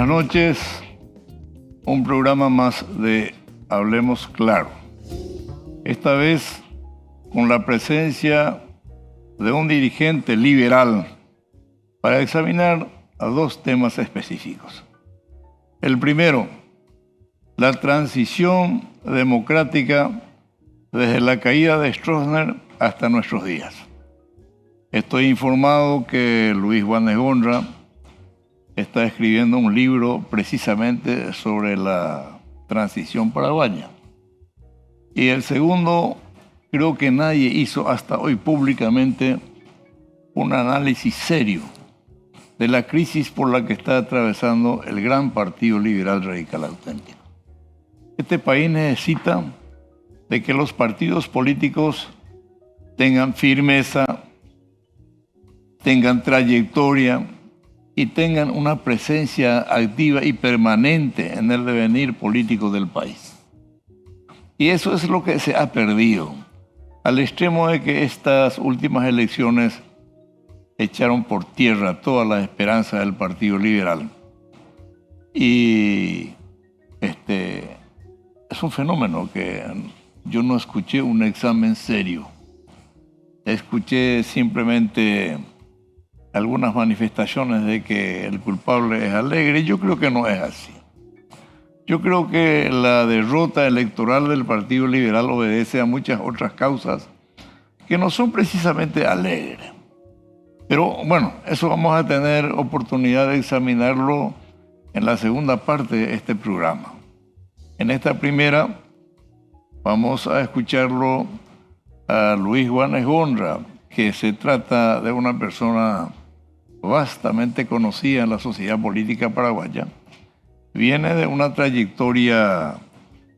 buenas noches. Un programa más de Hablemos Claro. Esta vez con la presencia de un dirigente liberal para examinar a dos temas específicos. El primero, la transición democrática desde la caída de Stroessner hasta nuestros días. Estoy informado que Luis Juanes Gondra está escribiendo un libro precisamente sobre la transición paraguaya. Y el segundo, creo que nadie hizo hasta hoy públicamente un análisis serio de la crisis por la que está atravesando el gran Partido Liberal Radical Auténtico. Este país necesita de que los partidos políticos tengan firmeza, tengan trayectoria y tengan una presencia activa y permanente en el devenir político del país. Y eso es lo que se ha perdido, al extremo de que estas últimas elecciones echaron por tierra todas las esperanzas del Partido Liberal. Y es un fenómeno que yo no escuché un examen serio. Escuché simplemente algunas manifestaciones de que el culpable es Alegre. Yo creo que no es así. Yo creo que la derrota electoral del Partido Liberal obedece a muchas otras causas que no son precisamente Alegre. Pero bueno, eso vamos a tener oportunidad de examinarlo en la segunda parte de este programa. En esta primera vamos a escucharlo a Luis Juanes Gondra, que se trata de una persona vastamente conocida en la sociedad política paraguaya. Viene de una trayectoria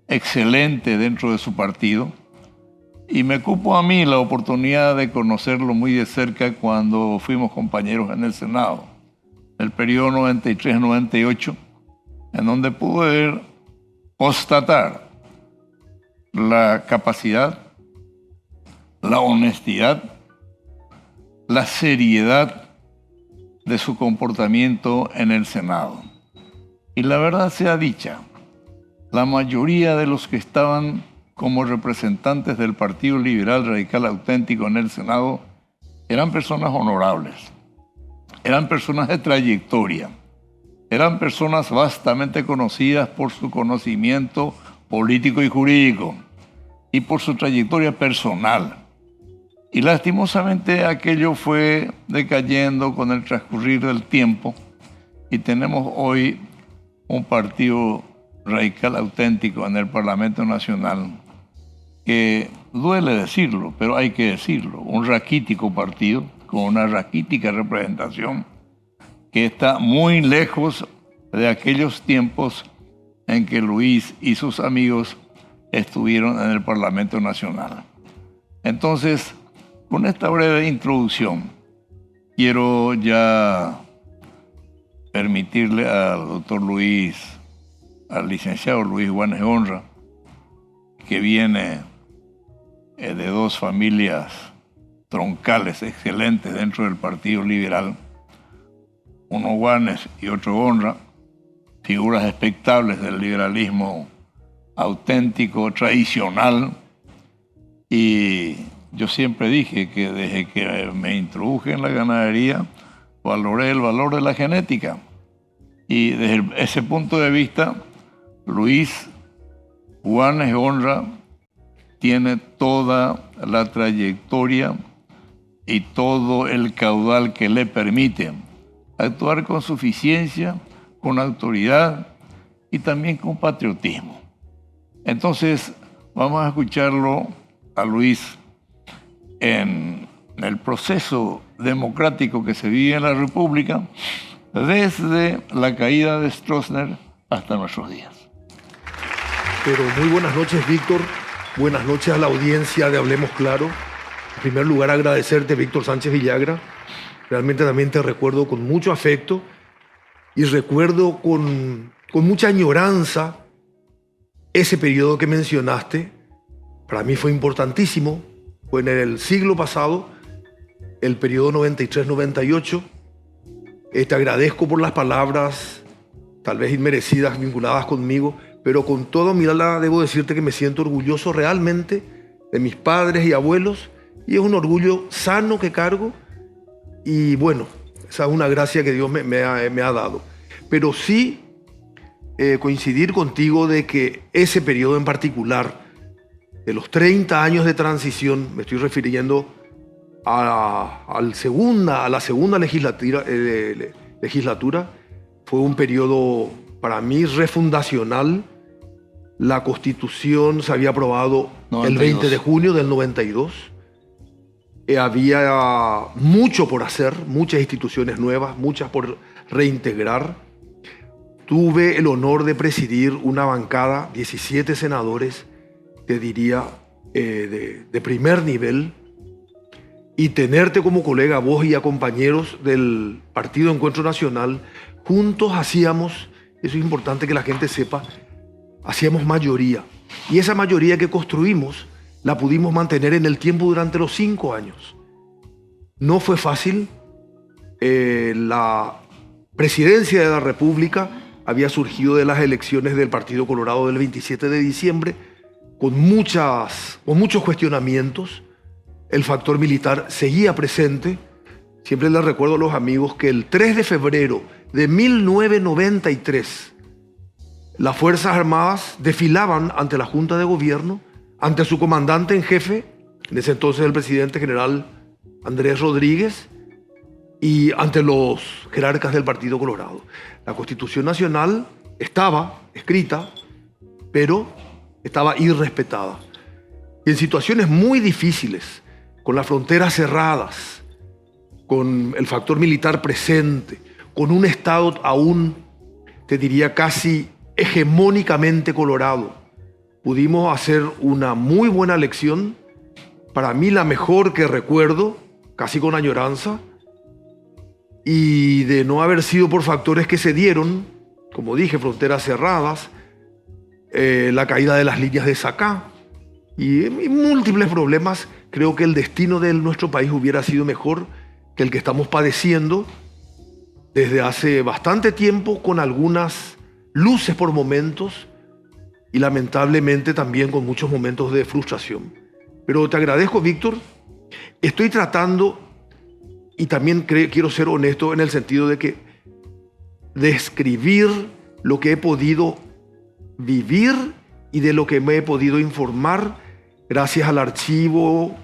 excelente dentro de su partido y me cupo a mí la oportunidad de conocerlo muy de cerca cuando fuimos compañeros en el Senado, el periodo 93-98, en donde pude constatar la capacidad, la honestidad, la seriedad de su comportamiento en el Senado. Y la verdad sea dicha, la mayoría de los que estaban como representantes del Partido Liberal Radical Auténtico en el Senado eran personas honorables, eran personas de trayectoria, eran personas vastamente conocidas por su conocimiento político y jurídico y por su trayectoria personal. Y lastimosamente aquello fue decayendo con el transcurrir del tiempo y tenemos hoy un partido radical auténtico en el Parlamento Nacional que duele decirlo, pero hay que decirlo, un raquítico partido con una raquítica representación que está muy lejos de aquellos tiempos en que Luis y sus amigos estuvieron en el Parlamento Nacional. Entonces, con esta breve introducción, quiero ya permitirle al al licenciado Luis Juanes Gondra, que viene de dos familias troncales excelentes dentro del Partido Liberal, uno Juanes y otro Gondra, figuras expectables del liberalismo auténtico, tradicional, y yo siempre dije que desde que me introduje en la ganadería, valoré el valor de la genética. Y desde ese punto de vista, Luis Juanes Gondra tiene toda la trayectoria y todo el caudal que le permite actuar con suficiencia, con autoridad y también con patriotismo. Entonces, vamos a escucharlo a Luis en el proceso democrático que se vive en la República desde la caída de Stroessner hasta nuestros días. Pero muy buenas noches, Víctor. Buenas noches a la audiencia de Hablemos Claro. En primer lugar, agradecerte, Víctor Sánchez Villagra. Realmente también te recuerdo con mucho afecto y recuerdo con mucha añoranza ese periodo que mencionaste. Para mí fue importantísimo. Fue en el siglo pasado, el periodo 93-98. Te agradezco por las palabras tal vez inmerecidas, vinculadas conmigo, pero con toda humildad debo decirte que me siento orgulloso realmente de mis padres y abuelos, y es un orgullo sano que cargo, y bueno, esa es una gracia que Dios me ha dado. Pero sí coincidir contigo de que ese periodo en particular, de los 30 años de transición, me estoy refiriendo a la segunda legislatura, fue un periodo para mí refundacional. La Constitución se había aprobado 92. El 20 de junio del 92. Había mucho por hacer, muchas instituciones nuevas, muchas por reintegrar. Tuve el honor de presidir una bancada, 17 senadores, te diría, de primer nivel, y tenerte como colega, vos y a compañeros del Partido Encuentro Nacional. Juntos hacíamos, eso es importante que la gente sepa, hacíamos mayoría. Y esa mayoría que construimos la pudimos mantener en el tiempo durante los 5 años. No fue fácil. La presidencia de la República había surgido de las elecciones del Partido Colorado del 27 de diciembre con muchos cuestionamientos. El factor militar seguía presente. Siempre les recuerdo a los amigos que el 3 de febrero de 1993 las Fuerzas Armadas desfilaban ante la Junta de Gobierno, ante su comandante en jefe, en ese entonces el presidente general Andrés Rodríguez, y ante los jerarcas del Partido Colorado. La Constitución Nacional estaba escrita, pero estaba irrespetada. Y en situaciones muy difíciles, con las fronteras cerradas, con el factor militar presente, con un Estado aún, te diría, casi hegemónicamente colorado, pudimos hacer una muy buena lección, para mí la mejor que recuerdo, casi con añoranza, y de no haber sido por factores que se dieron, como dije, fronteras cerradas, la caída de las líneas de Sacá y múltiples problemas, creo que el destino de nuestro país hubiera sido mejor que el que estamos padeciendo desde hace bastante tiempo, con algunas luces por momentos y lamentablemente también con muchos momentos de frustración. Pero te agradezco, Víctor. Estoy tratando, y también quiero ser honesto en el sentido de que describir lo que he podido vivir y de lo que me he podido informar gracias al archivo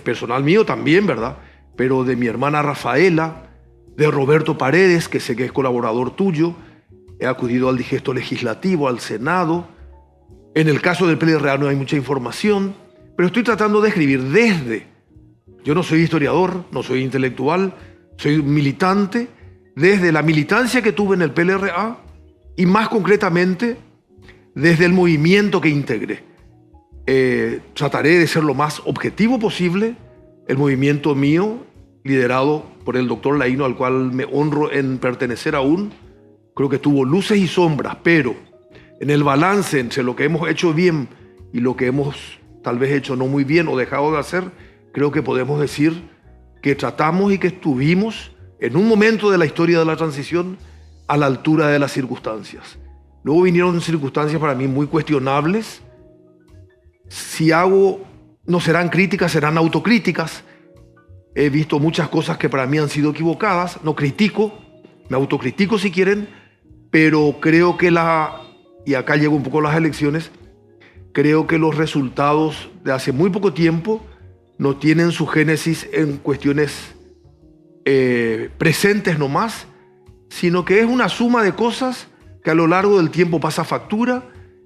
personal mío también, ¿verdad? Pero de mi hermana Rafaela, de Roberto Paredes, que sé que es colaborador tuyo. He acudido al digesto legislativo, al Senado. En el caso del PLRA no hay mucha información, pero estoy tratando de escribir desde... Yo no soy historiador, no soy intelectual, soy militante, desde la militancia que tuve en el PLRA y más concretamente desde el movimiento que integré. Trataré de ser lo más objetivo posible. El movimiento mío, liderado por el doctor Laino, al cual me honro en pertenecer aún, creo que tuvo luces y sombras, pero en el balance entre lo que hemos hecho bien y lo que hemos tal vez hecho no muy bien o dejado de hacer, creo que podemos decir que tratamos y que estuvimos en un momento de la historia de la transición a la altura de las circunstancias. Luego vinieron circunstancias para mí muy cuestionables. Si hago, no serán críticas, serán autocríticas. He visto muchas cosas que para mí han sido equivocadas. No critico, me autocritico si quieren, pero creo que y acá llego un poco a las elecciones, creo que los resultados de hace muy poco tiempo no tienen su génesis en cuestiones presentes nomás, sino que es una suma de cosas que a lo largo del tiempo pasa factura,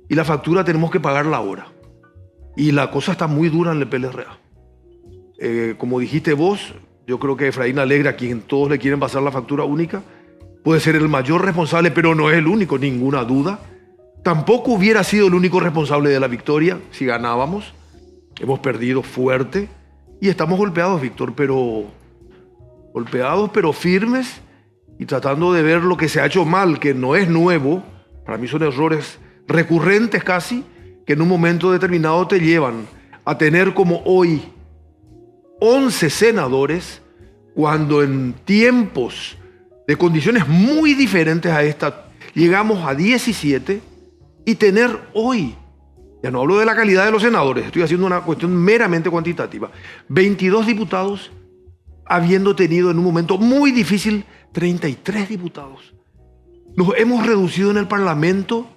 y la factura tenemos que pagarla ahora. Y la cosa está muy dura en el PLRA. Como dijiste vos, yo creo que Efraín Alegre, a quien todos le quieren pasar la factura única, puede ser el mayor responsable, pero no es el único, ninguna duda. Tampoco hubiera sido el único responsable de la victoria si ganábamos. Hemos perdido fuerte y estamos golpeados, Víctor, pero firmes y tratando de ver lo que se ha hecho mal, que no es nuevo. Para mí son errores recurrentes casi, que en un momento determinado te llevan a tener como hoy 11 senadores, cuando en tiempos de condiciones muy diferentes a esta llegamos a 17 y tener hoy, ya no hablo de la calidad de los senadores, estoy haciendo una cuestión meramente cuantitativa, 22 diputados, habiendo tenido en un momento muy difícil 33 diputados. Nos hemos reducido en el Parlamento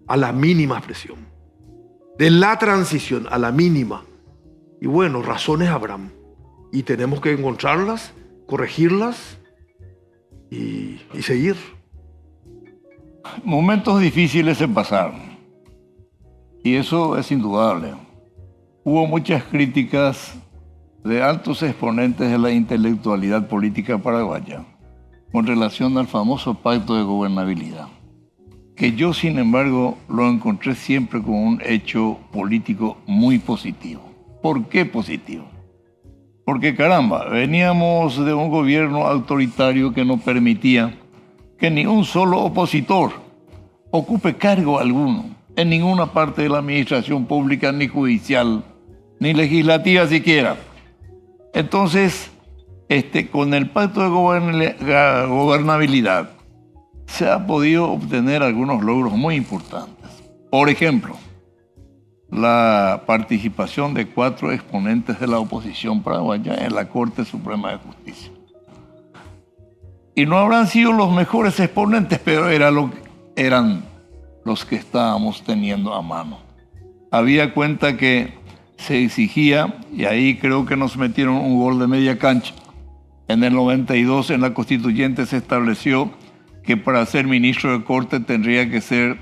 a la mínima expresión, de la transición a la mínima. Y bueno, razones habrán. Y tenemos que encontrarlas, corregirlas y seguir. Momentos difíciles se pasaron. Y eso es indudable. Hubo muchas críticas de altos exponentes de la intelectualidad política paraguaya con relación al famoso pacto de gobernabilidad, que yo, sin embargo, lo encontré siempre como un hecho político muy positivo. ¿Por qué positivo? Porque, caramba, veníamos de un gobierno autoritario que no permitía que ni un solo opositor ocupe cargo alguno en ninguna parte de la administración pública, ni judicial, ni legislativa siquiera. Entonces, con el pacto de gobernabilidad se ha podido obtener algunos logros muy importantes. Por ejemplo, la participación de 4 exponentes de la oposición paraguaya en la Corte Suprema de Justicia. Y no habrán sido los mejores exponentes, pero eran los que estábamos teniendo a mano. Había cuenta que se exigía, y ahí creo que nos metieron un gol de media cancha. En el 92, en la Constituyente, se estableció que para ser ministro de Corte tendría que ser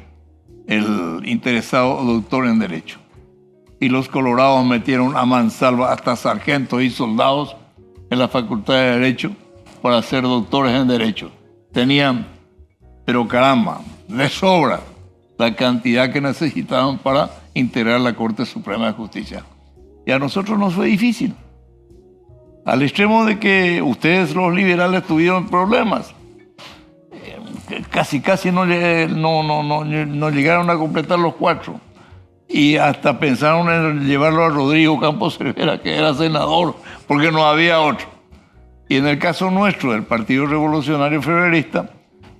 el interesado doctor en Derecho. Y los colorados metieron a mansalva hasta sargentos y soldados en la Facultad de Derecho para ser doctores en Derecho. Tenían, pero caramba, de sobra la cantidad que necesitaban para integrar la Corte Suprema de Justicia. Y a nosotros nos fue difícil. Al extremo de que ustedes, los liberales, tuvieron problemas. Casi no llegaron a completar los 4. Y hasta pensaron en llevarlo a Rodrigo Campos Cervera, que era senador, porque no había otro. Y en el caso nuestro, del Partido Revolucionario Febrerista,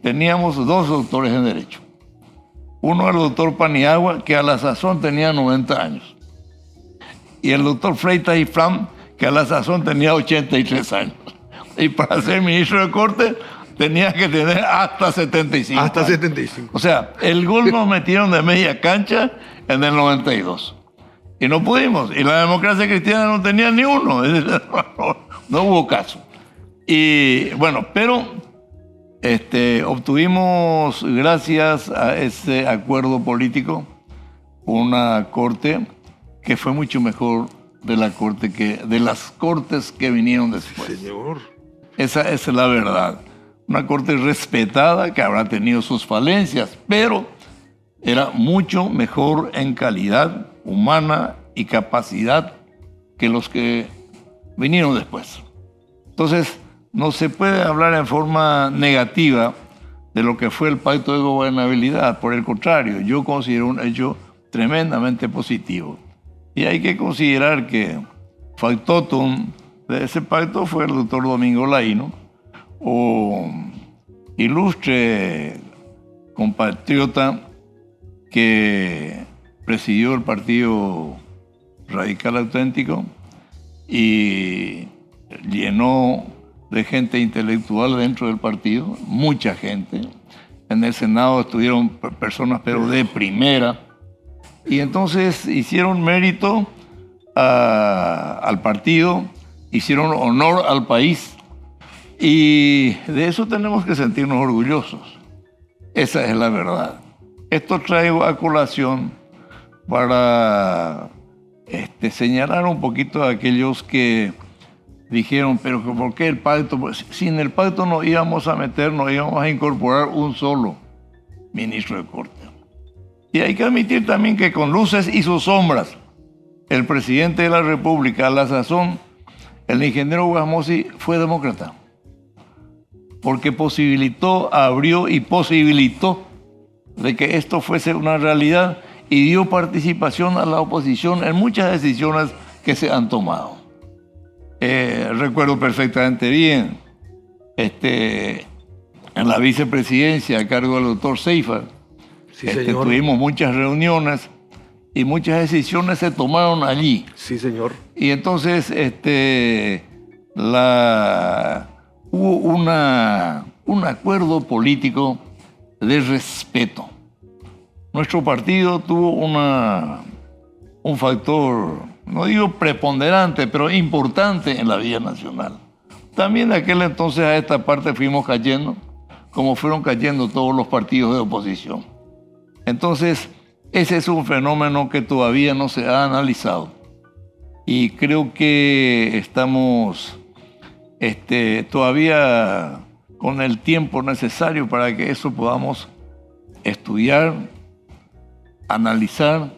teníamos 2 doctores en Derecho. Uno, el doctor Paniagua, que a la sazón tenía 90 años. Y el doctor Freitas y Fram, que a la sazón tenía 83 años. Y para ser ministro de Corte tenía que tener hasta 75 Hasta años. 75. O sea, el gol nos metieron de media cancha en el 92. Y no pudimos. Y la Democracia Cristiana no tenía ni uno. No hubo caso. Y bueno, pero obtuvimos, gracias a ese acuerdo político, una corte que fue mucho mejor de las cortes que vinieron después. Señor. Esa es la verdad. Una corte respetada, que habrá tenido sus falencias, pero era mucho mejor en calidad humana y capacidad que los que vinieron después. Entonces, no se puede hablar en forma negativa de lo que fue el pacto de gobernabilidad. Por el contrario, yo considero un hecho tremendamente positivo. Y hay que considerar que factotum de ese pacto fue el doctor Domingo Laíno, o ilustre compatriota que presidió el Partido Radical Auténtico y llenó de gente intelectual dentro del partido, mucha gente. En el Senado estuvieron personas, pero de primera. Y entonces hicieron mérito al partido, hicieron honor al país. Y de eso tenemos que sentirnos orgullosos. Esa es la verdad. Esto traigo a colación para señalar un poquito a aquellos que dijeron, pero ¿por qué el pacto? Pues, sin el pacto nos íbamos a incorporar un solo ministro de Corte. Y hay que admitir también que con luces y sus sombras, el presidente de la República, a la sazón, el ingeniero Guasmosi, fue demócrata. Porque abrió y posibilitó de que esto fuese una realidad y dio participación a la oposición en muchas decisiones que se han tomado. Recuerdo perfectamente bien en la vicepresidencia a cargo del doctor Seifert. Sí, señor. Tuvimos muchas reuniones y muchas decisiones se tomaron allí. Sí, señor. Y entonces hubo un acuerdo político de respeto. Nuestro partido tuvo un factor, no digo preponderante, pero importante en la vida nacional. También de aquel entonces a esta parte fuimos cayendo, como fueron cayendo todos los partidos de oposición. Entonces, ese es un fenómeno que todavía no se ha analizado. Y creo que estamos todavía con el tiempo necesario para que eso podamos estudiar, analizar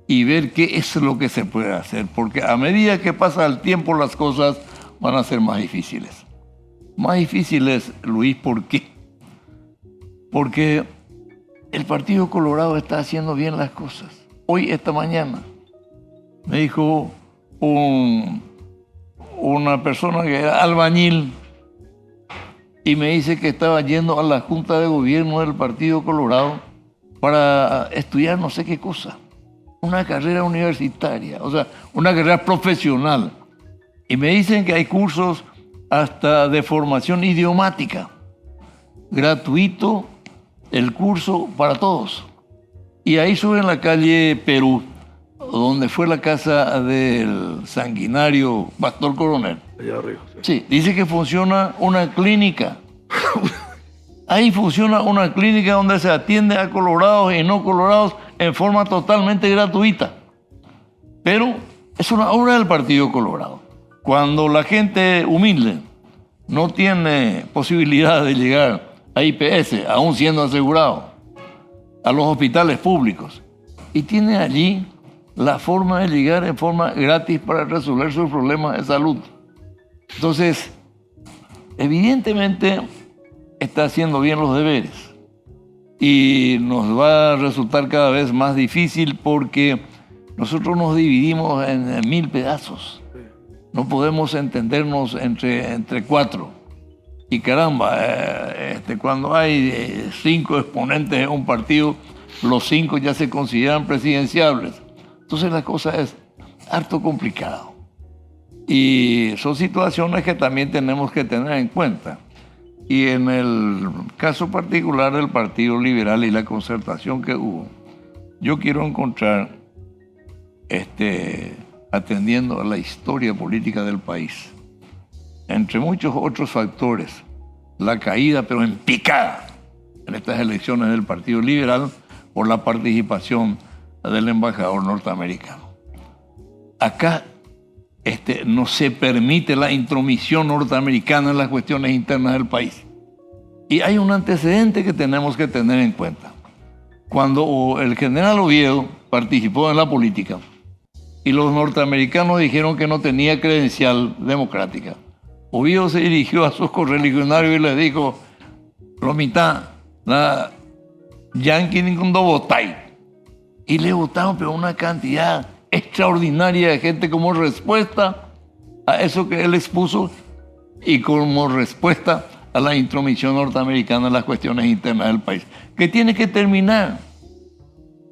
y ver qué es lo que se puede hacer. Porque a medida que pasa el tiempo, las cosas van a ser más difíciles. Más difíciles, Luis, ¿por qué? Porque el Partido Colorado está haciendo bien las cosas. Hoy, esta mañana, me dijo una persona que era albañil y me dice que estaba yendo a la Junta de Gobierno del Partido Colorado para estudiar no sé qué cosa, una carrera universitaria, o sea, una carrera profesional. Y me dicen que hay cursos hasta de formación idiomática, gratuito el curso para todos. Y ahí sube en la calle Perú, donde fue la casa del sanguinario Pastor Coronel. Allá arriba. Sí, dice que funciona una clínica. Ahí funciona una clínica donde se atiende a colorados y no colorados en forma totalmente gratuita. Pero es una obra del Partido Colorado. Cuando la gente humilde no tiene posibilidad de llegar a IPS, aún siendo asegurado, a los hospitales públicos, y tiene allí la forma de llegar en forma gratis para resolver sus problemas de salud. Entonces, evidentemente está haciendo bien los deberes y nos va a resultar cada vez más difícil porque nosotros nos dividimos en 1000 pedazos. No podemos entendernos entre 4. Y caramba, cuando hay 5 exponentes en un partido, los 5 ya se consideran presidenciables. Entonces la cosa es harto complicado. Y son situaciones que también tenemos que tener en cuenta. Y en el caso particular del Partido Liberal y la concertación que hubo, yo quiero encontrar, atendiendo a la historia política del país, entre muchos otros factores, la caída, pero en picada, en estas elecciones del Partido Liberal por la participación del embajador norteamericano. Acá no se permite la intromisión norteamericana en las cuestiones internas del país. Y hay un antecedente que tenemos que tener en cuenta. Cuando el general Oviedo participó en la política y los norteamericanos dijeron que no tenía credencial democrática, Oviedo se dirigió a sus correligionarios y les dijo: "Lo mitad, la yanqui ninguno votáis". Y le votaron, pero una cantidad extraordinaria de gente como respuesta a eso que él expuso y como respuesta a la intromisión norteamericana en las cuestiones internas del país. Que tiene que terminar.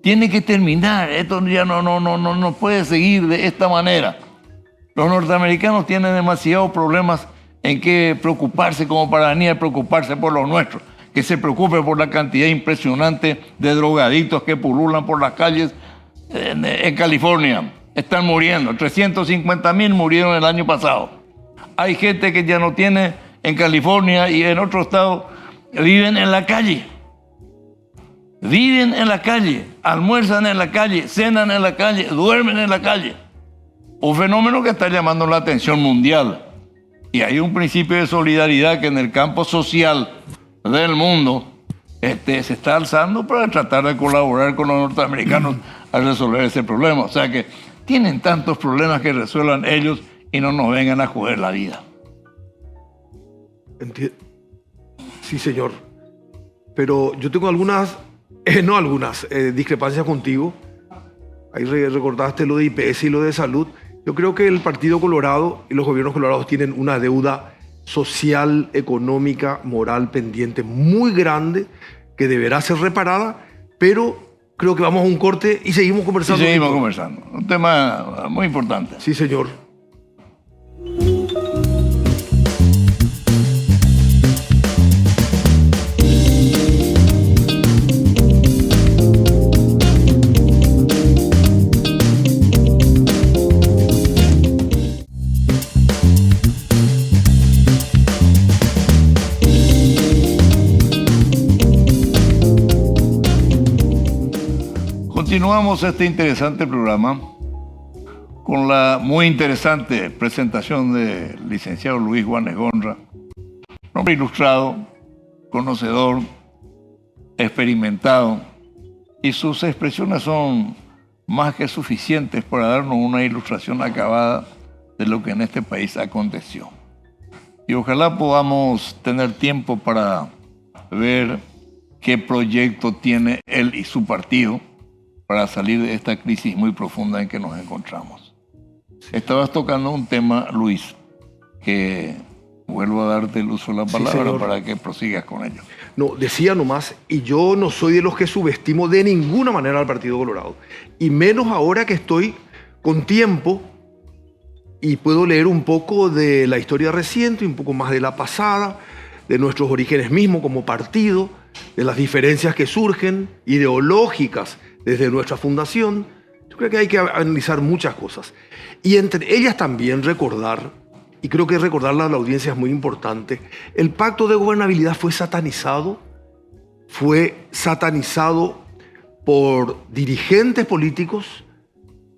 Tiene que terminar. Esto ya no puede seguir de esta manera. Los norteamericanos tienen demasiados problemas en que preocuparse como para venir a preocuparse por los nuestros. Que se preocupe por la cantidad impresionante de drogaditos que pululan por las calles en California. Están muriendo. 350,000 murieron el año pasado. Hay gente que ya no tiene en California y en otros estados, viven en la calle. Viven en la calle, almuerzan en la calle, cenan en la calle, duermen en la calle. Un fenómeno que está llamando la atención mundial. Y hay un principio de solidaridad que en el campo social del mundo se está alzando para tratar de colaborar con los norteamericanos a resolver ese problema. O sea que tienen tantos problemas que resuelvan ellos y no nos vengan a joder la vida. Sí, señor. Pero yo tengo algunas discrepancias contigo. Ahí recordaste lo de IPS y lo de salud. Yo creo que el Partido Colorado y los gobiernos colorados tienen una deuda social, económica, moral pendiente muy grande que deberá ser reparada, pero creo que vamos a un corte y seguimos conversando. Y seguimos conversando. Un tema muy importante. Sí, señor. Continuamos este interesante programa con la muy interesante presentación del licenciado Luis Juanes Gonra, hombre ilustrado, conocedor, experimentado, y sus expresiones son más que suficientes para darnos una ilustración acabada de lo que en este país aconteció. Y ojalá podamos tener tiempo para ver qué proyecto tiene él y su partido para salir de esta crisis muy profunda en que nos encontramos. Estabas tocando un tema, Luis, que vuelvo a darte el uso de la palabra, sí, para que prosigas con ello. No, decía nomás, y yo no soy de los que subestimo de ninguna manera al Partido Colorado, y menos ahora que estoy con tiempo y puedo leer un poco de la historia reciente, un poco más de la pasada, de nuestros orígenes mismos como partido, de las diferencias que surgen, ideológicas, desde nuestra fundación. Yo creo que hay que analizar muchas cosas. Y entre ellas también recordar, y creo que recordarla a la audiencia es muy importante, el pacto de gobernabilidad fue satanizado por dirigentes políticos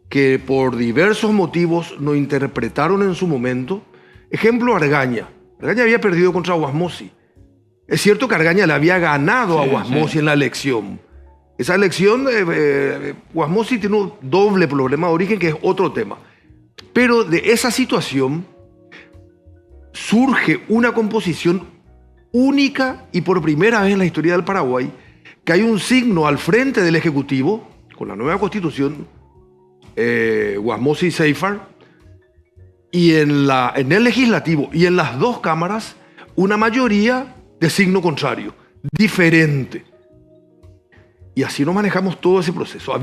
que por diversos motivos no interpretaron en su momento. Ejemplo, Argaña. Argaña había perdido contra Guasmosy. Es cierto que Argaña le había ganado a Guasmosy en la elección. Esa elección, Guasmosy tiene un doble problema de origen, que es otro tema. Pero de esa situación surge una composición única y por primera vez en la historia del Paraguay, que hay un signo al frente del Ejecutivo, con la nueva Constitución, Guasmosy y Seyfarth, y en el Legislativo y en las dos cámaras, una mayoría de signo contrario, diferente. Y así nos manejamos todo ese proceso.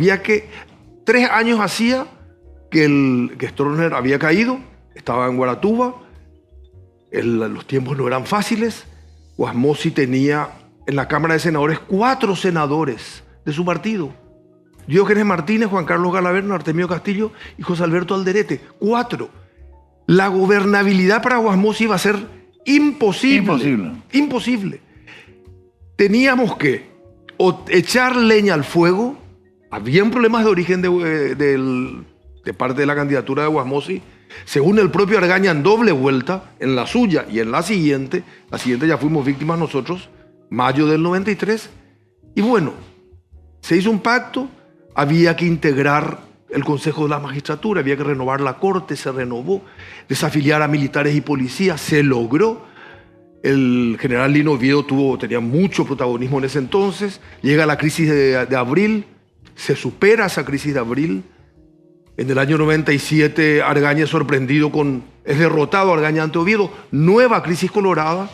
3 años hacía que Stroessner había caído, estaba en Guaratuba, los tiempos no eran fáciles. Guasmosy tenía en la Cámara de Senadores 4 senadores de su partido. Diógenes Martínez, Juan Carlos Galaverno, Artemio Castillo y José Alberto Alderete. 4. La gobernabilidad para Guasmosy iba a ser imposible. Imposible. Teníamos que o echar leña al fuego. Habían problemas de origen de parte de la candidatura de Guasmosy. Según el propio Argaña, en doble vuelta, en la suya y en la siguiente ya fuimos víctimas nosotros, mayo del 93. Y bueno, se hizo un pacto, había que integrar el Consejo de la Magistratura, había que renovar la Corte, se renovó, desafiliar a militares y policías, se logró. El general Lino Oviedo tenía mucho protagonismo en ese entonces. Llega la crisis de abril, se supera esa crisis de abril. En el año 97, Argaña es derrotado Argaña ante Oviedo, nueva crisis colorada.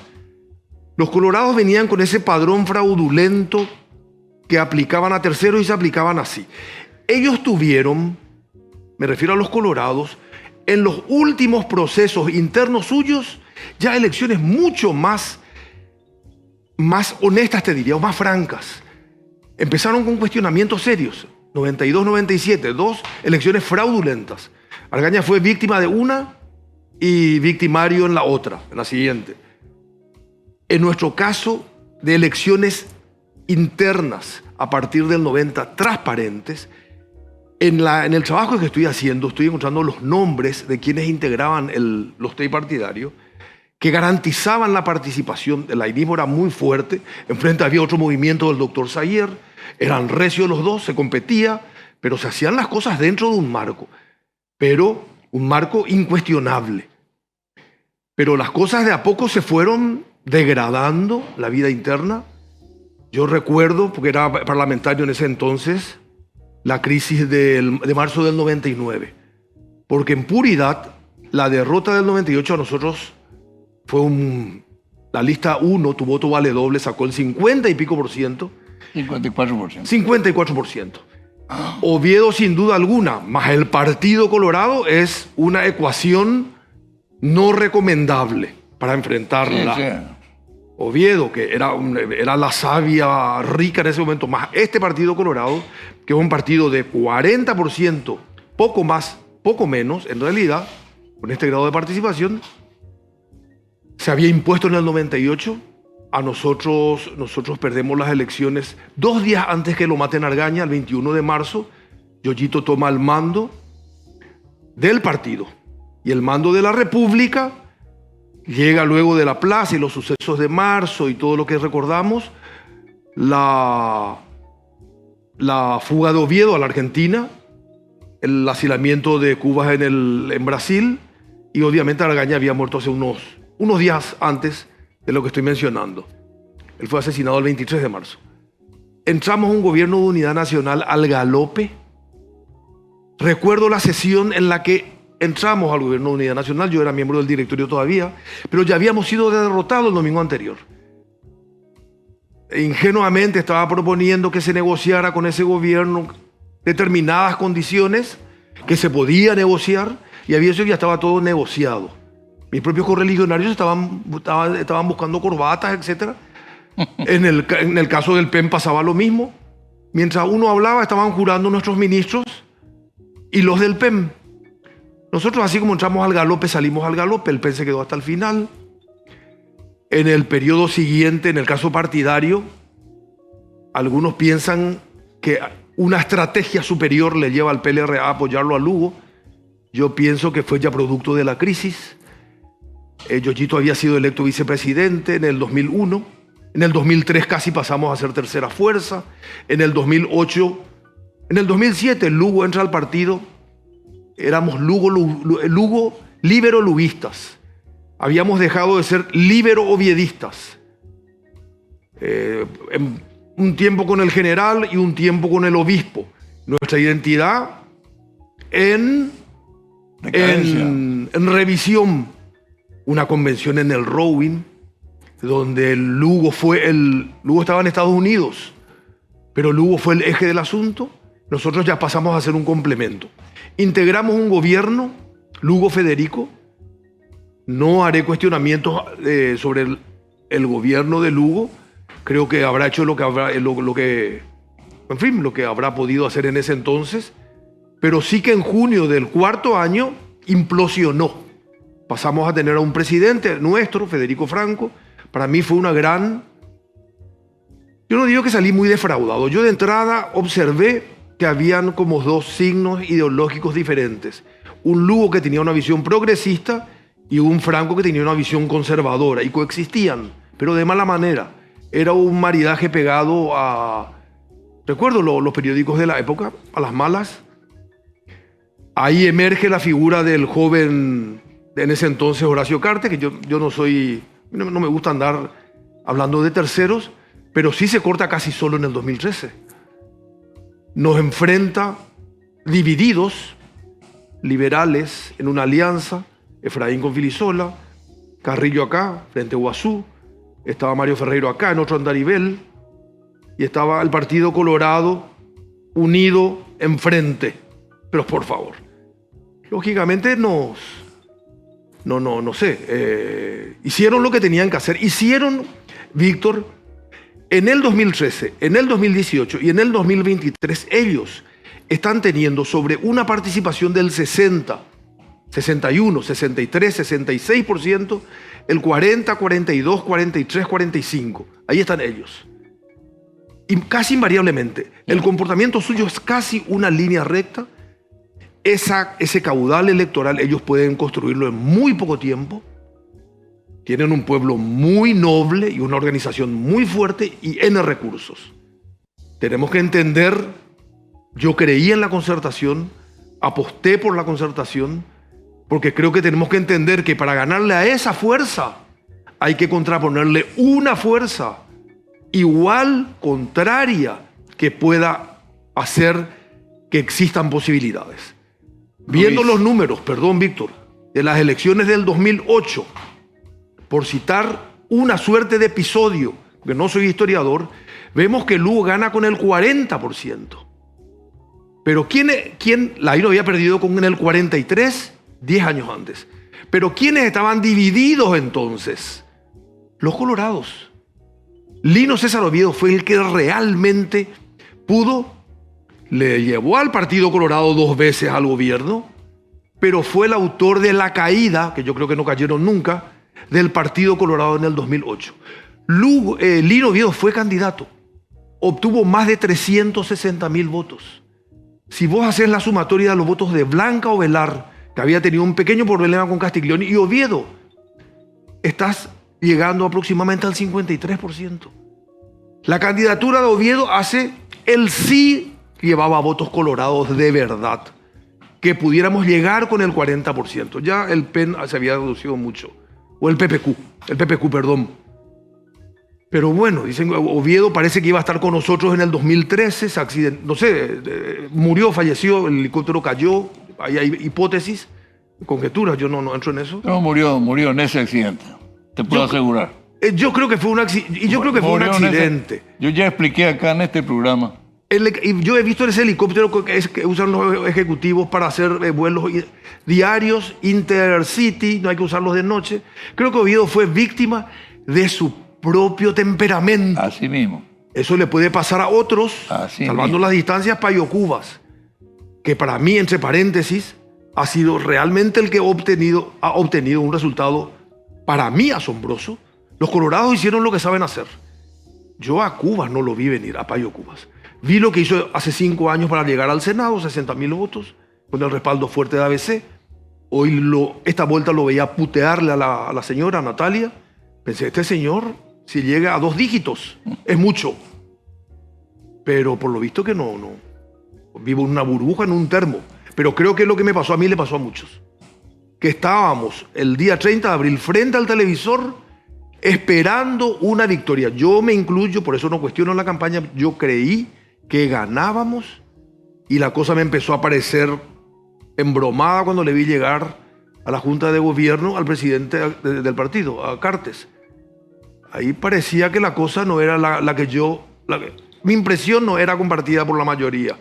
Los colorados venían con ese padrón fraudulento que aplicaban a terceros y se aplicaban así. Ellos tuvieron, me refiero a los colorados, en los últimos procesos internos suyos, ya elecciones mucho más honestas, te diría, o más francas. Empezaron con cuestionamientos serios. 92-97, 2 elecciones fraudulentas. Argaña fue víctima de una y victimario en la otra, en la siguiente. En nuestro caso, de elecciones internas a partir del 90, transparentes, en el trabajo que estoy haciendo, estoy encontrando los nombres de quienes integraban los tripartidarios, que garantizaban la participación. El lainismo era muy fuerte, enfrente había otro movimiento del doctor Sayer, eran recios los dos, se competía, pero se hacían las cosas dentro de un marco, pero un marco incuestionable. Pero las cosas de a poco se fueron degradando, la vida interna. Yo recuerdo, porque era parlamentario en ese entonces, la crisis de marzo del 99, porque en puridad, la derrota del 98 a nosotros La lista 1, tu voto vale doble, sacó el 50 y pico por ciento. 54%. 54%. Oviedo, sin duda alguna, más el Partido Colorado, es una ecuación no recomendable para enfrentarla. Sí. Oviedo, que era la savia rica en ese momento, más este Partido Colorado, que es un partido de 40%, poco más, poco menos, en realidad, con este grado de participación, se había impuesto en el 98. A nosotros perdemos las elecciones 2 días antes que lo maten a Argaña, el 21 de marzo. Yoyito toma el mando del partido y el mando de la República. Llega luego de la plaza y los sucesos de marzo y todo lo que recordamos, la fuga de Oviedo a la Argentina, el asilamiento de Cuba en Brasil, y obviamente Argaña había muerto hace unos días antes de lo que estoy mencionando. Él fue asesinado el 23 de marzo. Entramos a un gobierno de unidad nacional al galope. Recuerdo la sesión en la que entramos al gobierno de unidad nacional. Yo era miembro del directorio todavía, pero ya habíamos sido derrotados el domingo anterior. Ingenuamente estaba proponiendo que se negociara con ese gobierno determinadas condiciones que se podía negociar, y había eso, ya estaba todo negociado. Mis propios correligionarios estaban buscando corbatas, etc. En el caso del PEN pasaba lo mismo. Mientras uno hablaba, estaban jurando nuestros ministros y los del PEN. Nosotros, así como entramos al galope, salimos al galope. El PEN se quedó hasta el final. En el periodo siguiente, en el caso partidario, algunos piensan que una estrategia superior le lleva al PLRA a apoyarlo a Lugo. Yo pienso que fue ya producto de la crisis. Yoyito había sido electo vicepresidente en el 2001. En el 2003 casi pasamos a ser tercera fuerza. En el 2008, en el 2007 Lugo entra al partido. Éramos Lugo líbero-luguistas. Habíamos dejado de ser líbero-oviedistas. Un tiempo con el general y un tiempo con el obispo. Nuestra identidad en revisión. Una convención en el Rowan, donde Lugo estaba en Estados Unidos, pero Lugo fue el eje del asunto. Nosotros ya pasamos a ser un complemento. Integramos un gobierno, Lugo Federico. No haré cuestionamientos sobre el gobierno de Lugo. Creo que habrá hecho lo que habrá podido hacer en ese entonces, pero sí que en junio del 4º año implosionó. Pasamos a tener a un presidente nuestro, Federico Franco. Para mí fue una gran... Yo no digo que salí muy defraudado. Yo de entrada observé que habían como 2 signos ideológicos diferentes. Un Lugo que tenía una visión progresista y un Franco que tenía una visión conservadora. Y coexistían, pero de mala manera. Era un maridaje pegado a... Recuerdo los periódicos de la época, a las malas. Ahí emerge la figura del joven... en ese entonces Horacio Cartes, que yo no me gusta andar hablando de terceros, pero sí se corta casi solo en el 2013. Nos enfrenta divididos, liberales, en una alianza, Efraín con Filisola, Carrillo acá, frente a Guazú, estaba Mario Ferreiro acá, en otro andarivel, y estaba el Partido Colorado unido enfrente. Pero por favor, lógicamente no sé, hicieron lo que tenían que hacer. Hicieron, Víctor, en el 2013, en el 2018 y en el 2023, ellos están teniendo sobre una participación del 60, 61, 63, 66%, el 40, 42, 43, 45. Ahí están ellos. Y casi invariablemente, el comportamiento suyo es casi una línea recta. Ese caudal electoral ellos pueden construirlo en muy poco tiempo. Tienen un pueblo muy noble y una organización muy fuerte y N recursos. Tenemos que entender, yo creí en la concertación, aposté por la concertación, porque creo que tenemos que entender que para ganarle a esa fuerza hay que contraponerle una fuerza igual, contraria, que pueda hacer que existan posibilidades. Viendo los números, perdón Víctor, de las elecciones del 2008, por citar una suerte de episodio, que no soy historiador, vemos que Lugo gana con el 40%. Pero ¿quién? Laino había perdido con el 43, 10 años antes. Pero ¿quiénes estaban divididos entonces? Los colorados. Lino César Oviedo fue el que realmente pudo, le llevó al Partido Colorado 2 veces al gobierno, pero fue el autor de la caída, que yo creo que no cayeron nunca, del Partido Colorado en el 2008. Lino Oviedo fue candidato, obtuvo más de 360.000 votos. Si vos haces la sumatoria de los votos de Blanca Ovelar, que había tenido un pequeño problema con Castiglioni, y Oviedo, estás llegando aproximadamente al 53%. La candidatura de Oviedo él sí llevaba votos colorados de verdad, que pudiéramos llegar con el 40%. Ya el PEN se había reducido mucho, o el PPQ, perdón. Pero bueno, dicen, Oviedo parece que iba a estar con nosotros en el 2013, se accidentó, no sé, falleció, el helicóptero cayó, hay hipótesis, conjeturas, yo no entro en eso. No, murió en ese accidente, te puedo asegurar. Yo creo que fue un accidente. Yo ya expliqué acá en este programa. Yo he visto ese helicóptero que usan los ejecutivos para hacer vuelos diarios, intercity, no hay que usarlos de noche. Creo que Oviedo fue víctima de su propio temperamento. Así mismo. Eso le puede pasar a otros, salvando las distancias, Payocubas, que para mí, entre paréntesis, ha sido realmente el que ha obtenido un resultado para mí asombroso. Los colorados hicieron lo que saben hacer. Yo a Cubas no lo vi venir, a Payocubas. Vi lo que hizo hace 5 años para llegar al Senado, 60.000 votos, con el respaldo fuerte de ABC. Hoy esta vuelta lo veía putearle a la señora Natalia. Pensé, este señor, si llega a 2 dígitos, es mucho. Pero por lo visto que no. Vivo en una burbuja, en un termo. Pero creo que lo que me pasó a mí le pasó a muchos. Que estábamos el día 30 de abril frente al televisor esperando una victoria. Yo me incluyo, por eso no cuestiono la campaña. Yo creí que ganábamos y la cosa me empezó a parecer embromada cuando le vi llegar a la Junta de Gobierno al presidente del partido, a Cartes. Ahí parecía que la cosa no era mi impresión no era compartida por la mayoría.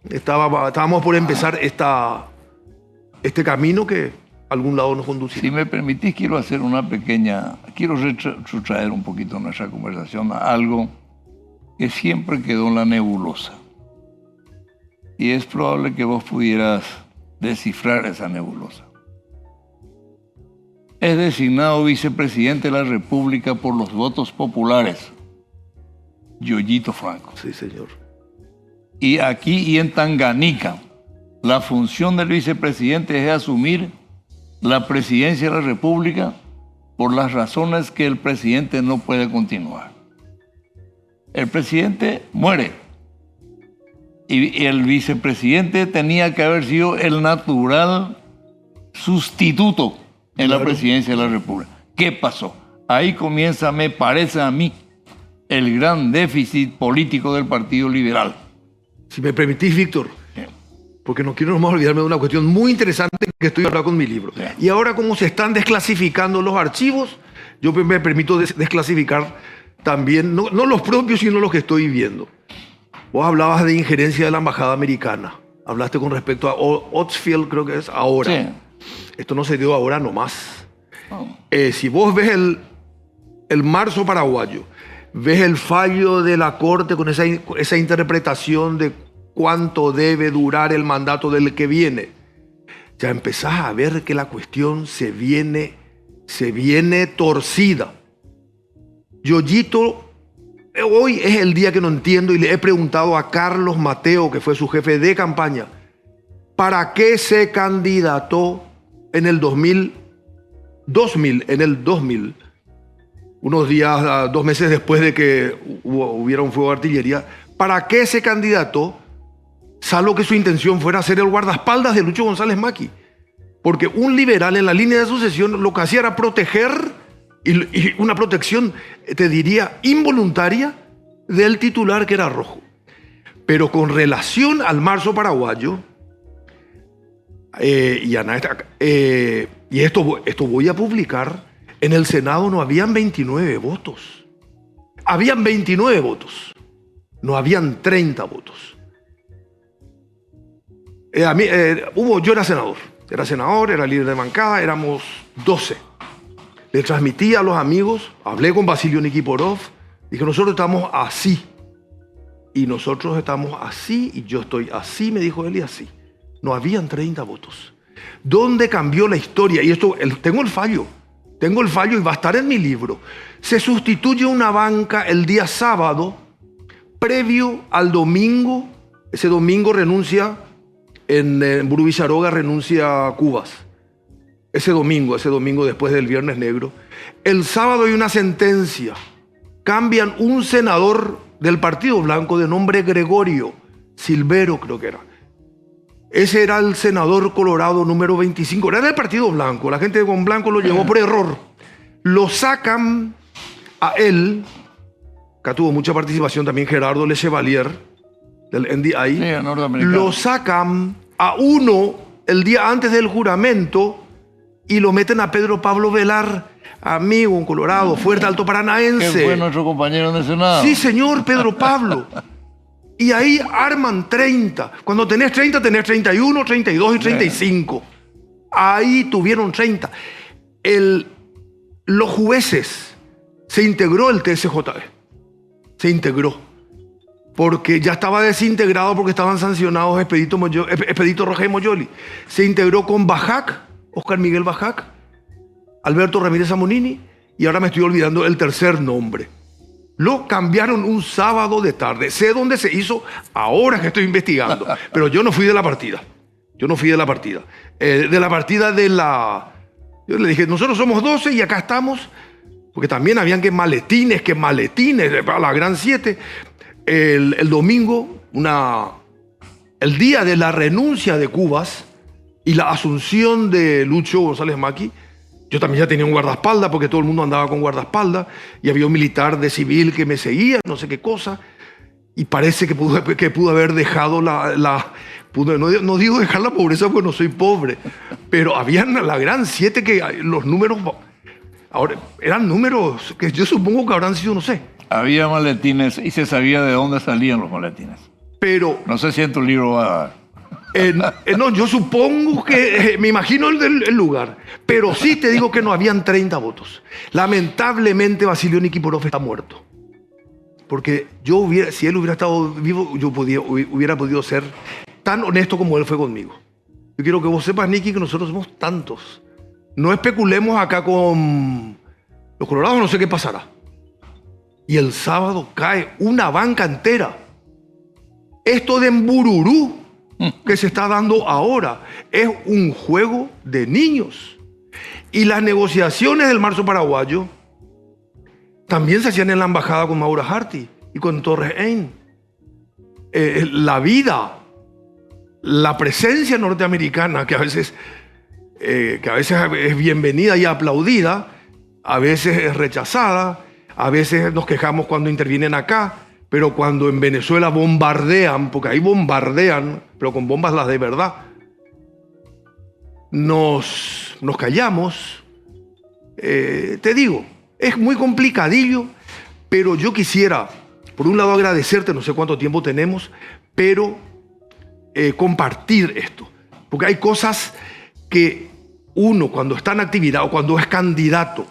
Estábamos por empezar este camino que a algún lado nos conducía. Si me permitís, quiero retrotraer un poquito nuestra conversación a algo que siempre quedó en la nebulosa. Y es probable que vos pudieras descifrar esa nebulosa. Es designado vicepresidente de la República por los votos populares, Yoyito Franco. Sí, señor. Y aquí y en Tanganica, la función del vicepresidente es asumir la presidencia de la República por las razones que el presidente no puede continuar. El presidente muere y el vicepresidente tenía que haber sido el natural sustituto en la presidencia de la República. ¿Qué pasó? Ahí comienza, me parece a mí, el gran déficit político del Partido Liberal. Si me permitís, Víctor, porque no quiero nomás olvidarme de una cuestión muy interesante que estoy hablando con mi libro. Y ahora, como se están desclasificando los archivos, yo me permito desclasificar también, no los propios, sino los que estoy viendo. Vos hablabas de injerencia de la embajada americana. Hablaste con respecto a Otsfield, creo que es ahora. Sí. Esto no se dio ahora nomás. Si vos ves el marzo paraguayo, ves el fallo de la Corte con esa interpretación de cuánto debe durar el mandato del que viene, ya empezás a ver que la cuestión se viene torcida. Yoyito, hoy es el día que no entiendo y le he preguntado a Carlos Mateo, que fue su jefe de campaña, ¿para qué se candidató en el 2000, unos días, 2 meses después de que hubiera un fuego de artillería? ¿Para qué se candidató? Salvo que su intención fuera ser el guardaespaldas de Lucho González Macchi. Porque un liberal en la línea de sucesión lo que hacía era proteger, y una protección, te diría, involuntaria, del titular que era Rojo. Pero con relación al marzo paraguayo, y esto voy a publicar, En el Senado no habían 29 votos. Habían 29 votos. No habían 30 votos. Yo era senador, era líder de bancada, éramos 12. Le transmití a los amigos, hablé con Basilio Nikiforov, dije, nosotros estamos así. Y nosotros estamos así, y yo estoy así, me dijo él, y así. No habían 30 votos. ¿Dónde cambió la historia? Y esto, tengo el fallo y va a estar en mi libro. Se sustituye una banca el día sábado, previo al domingo. Ese domingo renuncia, en Burú Villaroga renuncia a Cubas. Ese domingo después del Viernes Negro. El sábado hay una sentencia. Cambian un senador del Partido Blanco de nombre Gregorio Silvero, creo que era. Ese era el senador colorado número 25. Era del Partido Blanco. La gente con Blanco lo llevó por error. Lo sacan a él. Acá tuvo mucha participación también Gerardo Le Chevalier, del NDI. Sí, lo sacan a uno el día antes del juramento y lo meten a Pedro Pablo Velar, amigo, un colorado, fuerte, alto paranaense. Que fue nuestro compañero en el Senado. Sí, señor, Pedro Pablo. Y ahí arman 30. Cuando tenés 30, tenés 31, 32 y 35. Ahí tuvieron 30. Los jueces, se integró el TSJE. Se integró. Porque ya estaba desintegrado porque estaban sancionados Expedito Rojas y Moyoli. Se integró con Bajac, Oscar Miguel Bajac, Alberto Ramírez Zamonini, y ahora me estoy olvidando el tercer nombre. Lo cambiaron un sábado de tarde. Sé dónde se hizo ahora que estoy investigando. Pero yo no fui de la partida. Yo le dije, nosotros somos 12 y acá estamos. Porque también habían que maletines, para la Gran 7. El domingo, el día de la renuncia de Cubas y la asunción de Lucho González Maqui, yo también ya tenía un guardaespaldas porque todo el mundo andaba con guardaespaldas y había un militar de civil que me seguía, no sé qué cosa, y parece que pudo haber dejado no digo dejar la pobreza porque no soy pobre, pero habían la Gran 7 que los números, ahora eran números que yo supongo que habrán sido, no sé. Había maletines y se sabía de dónde salían los maletines. Pero no sé si en tu libro va a dar. No, yo supongo que, me imagino el lugar, pero sí te digo que no habían 30 votos. Lamentablemente Basilio Nikiforov está muerto. Porque si él hubiera estado vivo, yo hubiera podido ser tan honesto como él fue conmigo. Yo quiero que vos sepas, Niki, que nosotros somos tantos. No especulemos acá con los colorados, no sé qué pasará. Y el sábado cae una banca entera. Esto de Mbururú que se está dando ahora es un juego de niños. Y las negociaciones del marzo paraguayo también se hacían en la embajada con Maura Harty y con Torres Ein. La vida, la presencia norteamericana, que a veces es bienvenida y aplaudida, a veces es rechazada, a veces nos quejamos cuando intervienen acá, pero cuando en Venezuela bombardean, porque ahí bombardean, pero con bombas las de verdad, nos callamos. Te digo, es muy complicadillo, pero yo quisiera, por un lado, agradecerte, no sé cuánto tiempo tenemos, pero compartir esto. Porque hay cosas que uno, cuando está en actividad o cuando es candidato,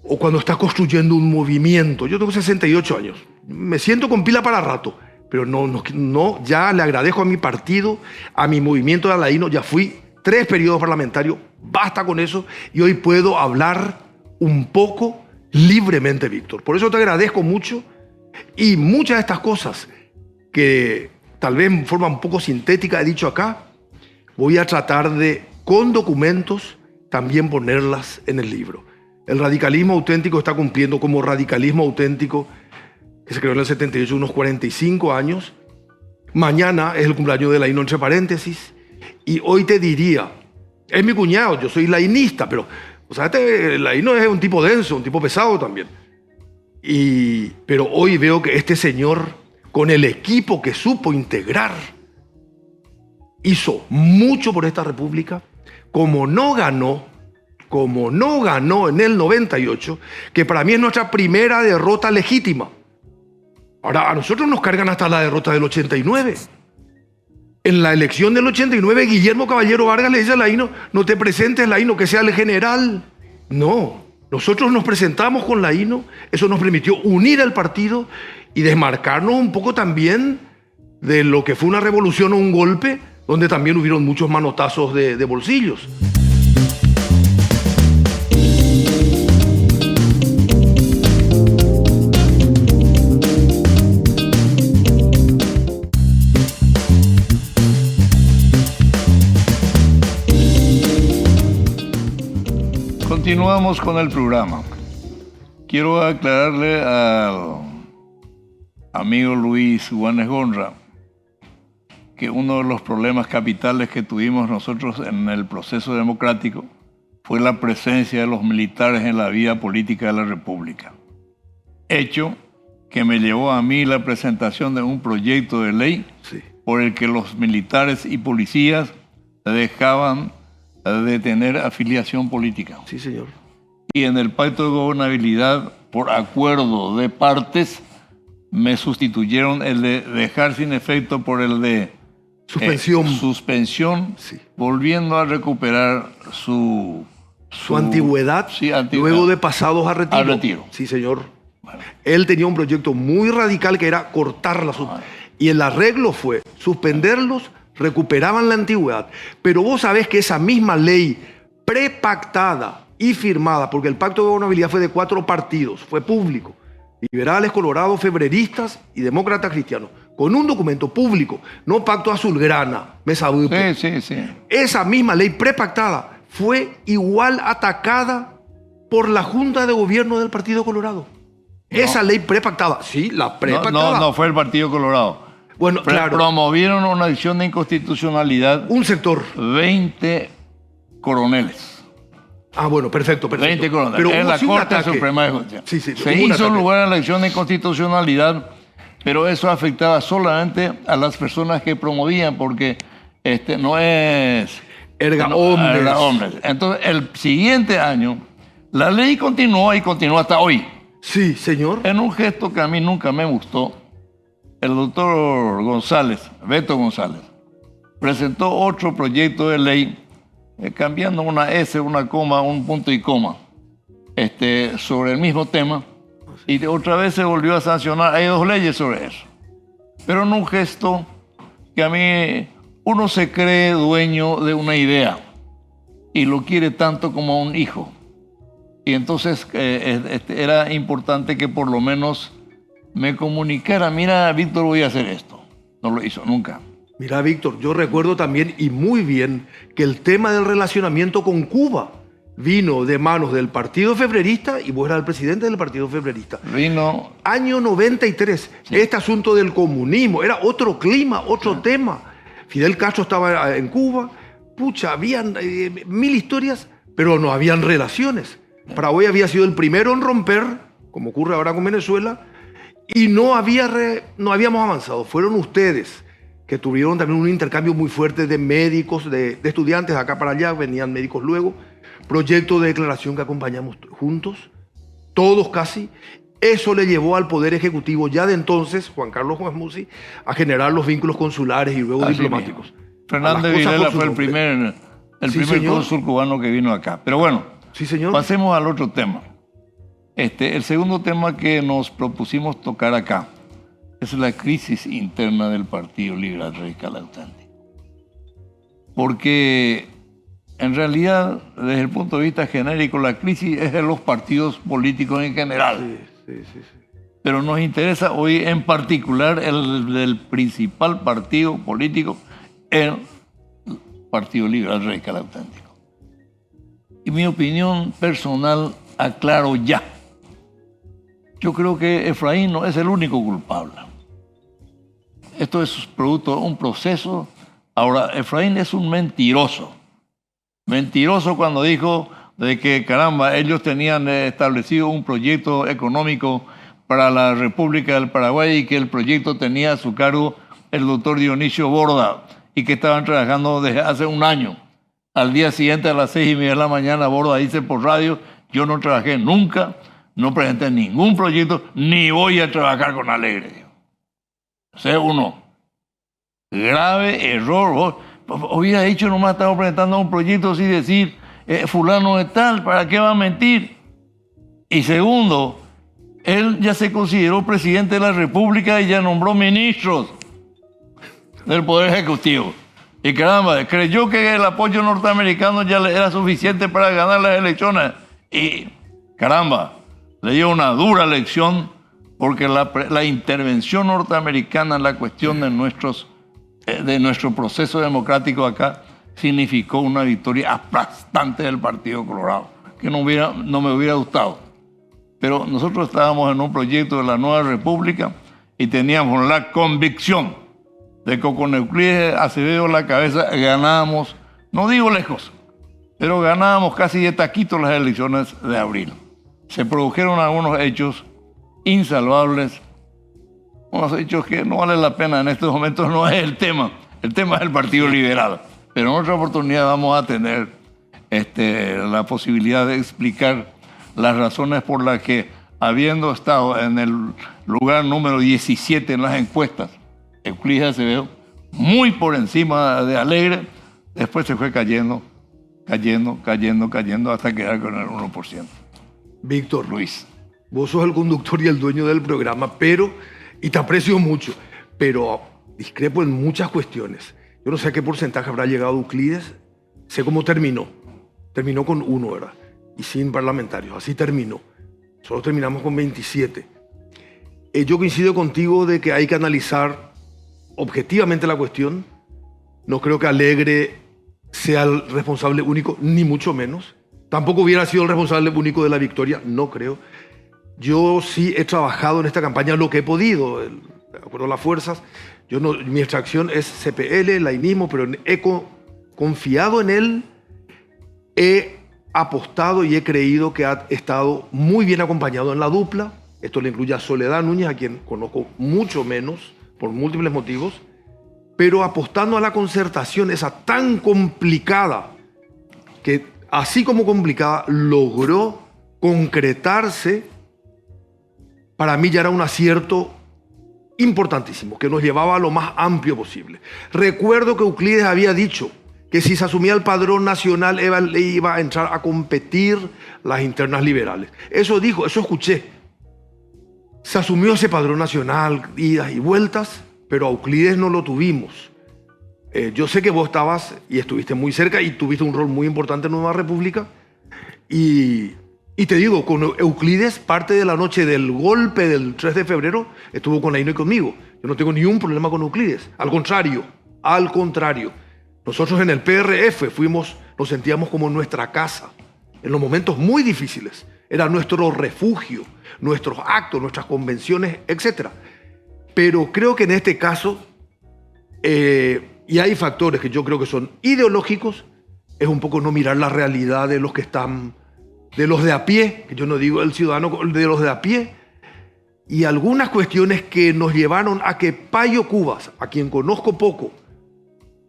o cuando está construyendo un movimiento. Yo tengo 68 años. Me siento con pila para rato. Pero no, ya le agradezco a mi partido, a mi movimiento de Alaíno. Ya fui 3 periodos parlamentarios. Basta con eso. Y hoy puedo hablar un poco libremente, Víctor. Por eso te agradezco mucho. Y muchas de estas cosas que tal vez en forma un poco sintética he dicho acá, voy a tratar de, con documentos, también ponerlas en el libro. El radicalismo auténtico está cumpliendo como radicalismo auténtico, que se creó en el 78, unos 45 años. Mañana es el cumpleaños de Laíno, entre paréntesis. Y hoy te diría, es mi cuñado, yo soy lainista, pero o sea, Laíno es un tipo denso, un tipo pesado también. Pero hoy veo que este señor, con el equipo que supo integrar, hizo mucho por esta república. Como no ganó, como no ganó en el 98, que para mí es nuestra primera derrota legítima. Ahora, a nosotros nos cargan hasta la derrota del 89. En la elección del 89, Guillermo Caballero Vargas le dice a Laíno, no te presentes, Laíno, que sea el general. No, nosotros nos presentamos con Laíno, eso nos permitió unir al partido y desmarcarnos un poco también de lo que fue una revolución o un golpe, donde también hubieron muchos manotazos de bolsillos. Continuamos con el programa. Quiero aclararle al amigo Luis Juanes Gonra que uno de los problemas capitales que tuvimos nosotros en el proceso democrático fue la presencia de los militares en la vida política de la República. Hecho que me llevó a mí la presentación de un proyecto de ley por el que los militares y policías dejaban de tener afiliación política. Sí, señor. Y en el pacto de gobernabilidad, por acuerdo de partes, me sustituyeron el de dejar sin efecto por el de suspensión, sí, volviendo a recuperar su antigüedad, sí, luego de pasados a retiro. Al retiro. Sí, señor. Bueno. Él tenía un proyecto muy radical que era cortar la y el arreglo fue suspenderlos, recuperaban la antigüedad. Pero vos sabés que esa misma ley prepactada y firmada, porque el pacto de gobernabilidad fue de 4 partidos, fue público, liberales, colorados, febreristas y demócratas cristianos, con un documento público, no pacto azulgrana, mesa bupe. Sí, sí, sí. Esa misma ley prepactada fue igual atacada por la Junta de Gobierno del Partido Colorado. No. Esa ley prepactada, sí, la prepactada. No fue el Partido Colorado. Bueno, claro. Promovieron una acción de inconstitucionalidad. Un sector. 20 coroneles. Ah, bueno, perfecto. 20 coroneles. Pero en la Corte Suprema de Justicia. Sí, sí, se hizo lugar a la acción de inconstitucionalidad, pero eso afectaba solamente a las personas que promovían, porque no es... Era hombres. Entonces, el siguiente año, la ley continuó y continuó hasta hoy. Sí, señor. En un gesto que a mí nunca me gustó, el doctor González, Beto González, presentó otro proyecto de ley cambiando una S, una coma, un punto y coma sobre el mismo tema, y otra vez se volvió a sancionar. Hay 2 leyes sobre eso, pero en un gesto que a mí uno se cree dueño de una idea y lo quiere tanto como a un hijo, y entonces era importante que por lo menos me comunicara, mira, Víctor, voy a hacer esto. No lo hizo nunca. Mira, Víctor, yo recuerdo también y muy bien que el tema del relacionamiento con Cuba vino de manos del Partido Febrerista, y vos eras el presidente del Partido Febrerista. Vino... Año 93, sí. Este asunto del comunismo, era otro clima, otro tema. Fidel Castro estaba en Cuba, pucha, habían 1000 historias, pero no habían relaciones. Paraguay había sido el primero en romper, como ocurre ahora con Venezuela, y no habíamos avanzado. Fueron ustedes que tuvieron también un intercambio muy fuerte de médicos, de estudiantes de acá para allá, venían médicos luego, proyecto de declaración que acompañamos juntos, todos casi. Eso le llevó al Poder Ejecutivo ya de entonces, Juan Carlos Juan-Musi, a generar los vínculos consulares y luego diplomáticos. Fernández Vilela fue el primer cónsul cubano que vino acá. Pero bueno, sí, señor. Pasemos al otro tema. El segundo tema que nos propusimos tocar acá es la crisis interna del Partido Liberal Radical Auténtico. Porque en realidad, desde el punto de vista genérico, la crisis es de los partidos políticos en general. Sí. Pero nos interesa hoy en particular el del principal partido político, el Partido Liberal Radical Auténtico. Y mi opinión personal, aclaro ya. Yo creo que Efraín no es el único culpable. Esto es producto de un proceso. Ahora, Efraín es un mentiroso. Mentiroso cuando dijo de que, caramba, ellos tenían establecido un proyecto económico para la República del Paraguay y que el proyecto tenía a su cargo el doctor Dionisio Borda y que estaban trabajando desde hace un año. al día siguiente a las 6:30 de la mañana, Borda dice por radio, yo no trabajé nunca, no presenté ningún proyecto, ni voy a trabajar con Alegre. C1. Grave error. Hubiera dicho, nomás estamos presentando un proyecto sin decir, fulano de tal, ¿para qué va a mentir? Y segundo, él ya se consideró presidente de la República y ya nombró ministros del Poder Ejecutivo. Y caramba, creyó que el apoyo norteamericano ya le era suficiente para ganar las elecciones. Y caramba, le dio una dura lección porque la intervención norteamericana en la cuestión de nuestro proceso democrático acá significó una victoria aplastante del Partido Colorado, que no me hubiera gustado. Pero nosotros estábamos en un proyecto de la nueva república y teníamos la convicción de que con Euclides Acevedo a la cabeza ganábamos, no digo lejos, pero ganábamos casi de taquito las elecciones de abril. Se produjeron algunos hechos insalvables, unos hechos que no vale la pena en estos momentos, no es el tema es el Partido Liberal. Pero en otra oportunidad vamos a tener la posibilidad de explicar las razones por las que, habiendo estado en el lugar número 17 en las encuestas, Euclides Acevedo, muy por encima de Alegre, después se fue cayendo hasta quedar con el 1%. Víctor, Luis, vos sos el conductor y el dueño del programa, y te aprecio mucho, pero discrepo en muchas cuestiones. Yo no sé a qué porcentaje habrá llegado Euclides, sé cómo terminó. Terminó con 1, ¿verdad? Y sin parlamentarios, así terminó. Nosotros terminamos con 27. Yo coincido contigo de que hay que analizar objetivamente la cuestión. No creo que Alegre sea el responsable único, ni mucho menos. Tampoco hubiera sido el responsable único de la victoria, no creo. Yo sí he trabajado en esta campaña lo que he podido, de acuerdo a las fuerzas. Mi extracción es CPL, lainismo, pero he confiado en él, he apostado y he creído que ha estado muy bien acompañado en la dupla. Esto le incluye a Soledad Núñez, a quien conozco mucho menos por múltiples motivos, pero apostando a la concertación esa tan complicada, que así como complicada logró concretarse. Para mí ya era un acierto importantísimo, que nos llevaba a lo más amplio posible. Recuerdo que Euclides había dicho que si se asumía el padrón nacional iba a entrar a competir las internas liberales. Eso dijo, eso escuché. Se asumió ese padrón nacional, idas y vueltas, pero a Euclides no lo tuvimos. Yo sé que vos estabas y estuviste muy cerca y tuviste un rol muy importante en Nueva República. Y te digo, con Euclides, parte de la noche del golpe del 3 de febrero, estuvo con Aino y conmigo. Yo no tengo ni un problema con Euclides. Al contrario. Nosotros en el PRF nos sentíamos como en nuestra casa, en los momentos muy difíciles. Era nuestro refugio, nuestros actos, nuestras convenciones, etc. Pero creo que en este caso, y hay factores que yo creo que son ideológicos, es un poco no mirar la realidad de los que están, de los de a pie, que yo no digo el ciudadano, de los de a pie, y algunas cuestiones que nos llevaron a que Payo Cubas, a quien conozco poco,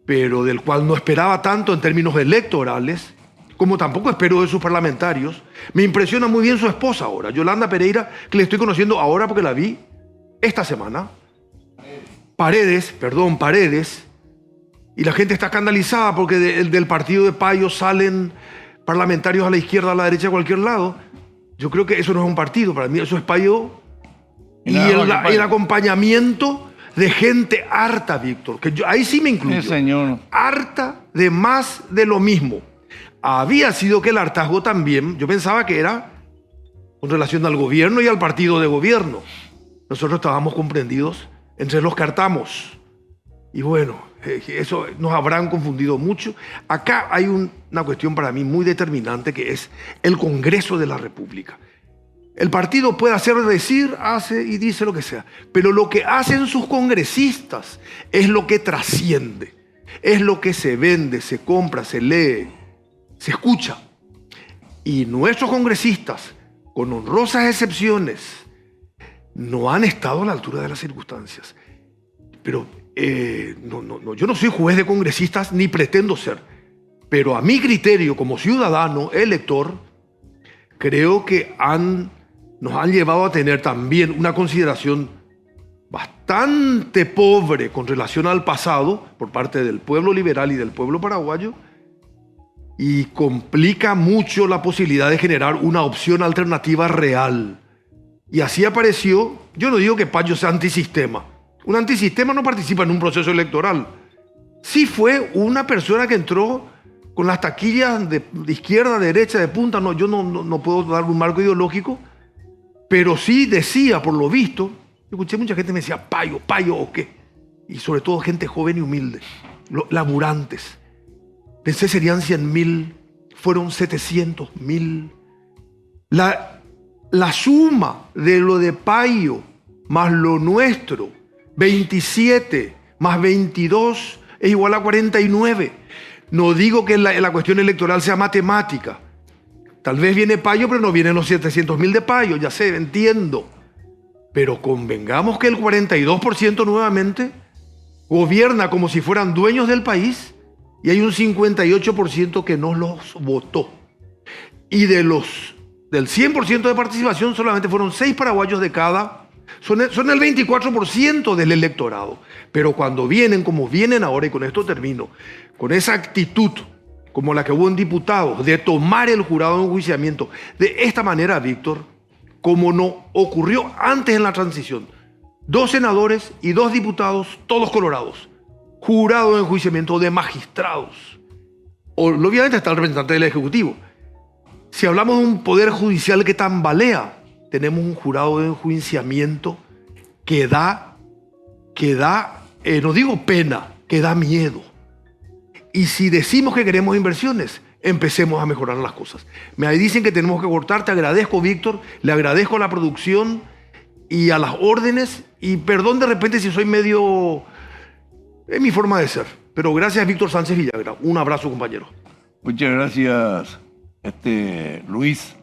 pero del cual no esperaba tanto en términos electorales, como tampoco espero de sus parlamentarios. Me impresiona muy bien su esposa ahora, Yolanda Pereira, que le estoy conociendo ahora porque la vi esta semana. Paredes, y la gente está escandalizada porque del partido de Payo salen parlamentarios a la izquierda, a la derecha, a cualquier lado. Yo creo que eso no es un partido, para mí eso es Payo y el acompañamiento de gente harta, Víctor, que ahí sí me incluyo. Sí, señor. Harta de más de lo mismo. Había sido que el hartazgo también, yo pensaba que era con relación al gobierno y al partido de gobierno. Nosotros estábamos comprendidos entre los que hartamos. Y bueno, eso nos habrán confundido mucho. Acá hay una cuestión para mí muy determinante, que es el Congreso de la República. El partido puede hacer, decir, hace y dice lo que sea, pero lo que hacen sus congresistas es lo que trasciende, es lo que se vende, se compra, se lee, se escucha. Y nuestros congresistas, con honrosas excepciones, no han estado a la altura de las circunstancias. Pero yo no soy juez de congresistas ni pretendo ser, Pero a mi criterio, como ciudadano, elector, creo que nos han llevado a tener también una consideración bastante pobre con relación al pasado por parte del pueblo liberal y del pueblo paraguayo, y complica mucho la posibilidad de generar una opción alternativa real. Y así apareció, yo no digo que Payo sea antisistema. Un antisistema no participa en un proceso electoral. Sí fue una persona que entró con las taquillas de izquierda, derecha, de punta. No, yo no puedo dar un marco ideológico, pero sí decía, por lo visto, yo escuché mucha gente que me decía, Payo o qué. Y sobre todo gente joven y humilde, laburantes. Pensé serían 100.000, fueron 700.000. La suma de lo de Payo más lo nuestro, 27 más 22 es igual a 49. No digo que la cuestión electoral sea matemática. Tal vez viene Payo, pero no vienen los 700.000 de Payo, ya sé, entiendo. Pero convengamos que el 42% nuevamente gobierna como si fueran dueños del país, y hay un 58% que no los votó. Y del 100% de participación solamente fueron 6 paraguayos de cada. Son el 24% del electorado. Pero cuando vienen, como vienen ahora, y con esto termino, con esa actitud como la que hubo en diputados, de tomar el jurado de enjuiciamiento de esta manera, Víctor, como no ocurrió antes en la transición, 2 senadores y 2 diputados, todos colorados, jurado de enjuiciamiento de magistrados. Obviamente está el representante del Ejecutivo. Si hablamos de un poder judicial que tambalea, tenemos un jurado de enjuiciamiento que da, no digo pena, que da miedo. Y si decimos que queremos inversiones, empecemos a mejorar las cosas. Me dicen que tenemos que cortar. Te agradezco, Víctor, le agradezco a la producción y a las órdenes, y perdón de repente si soy medio... Es mi forma de ser. Pero gracias, Víctor Sánchez Villagra. Un abrazo, compañero. Muchas gracias, Luis.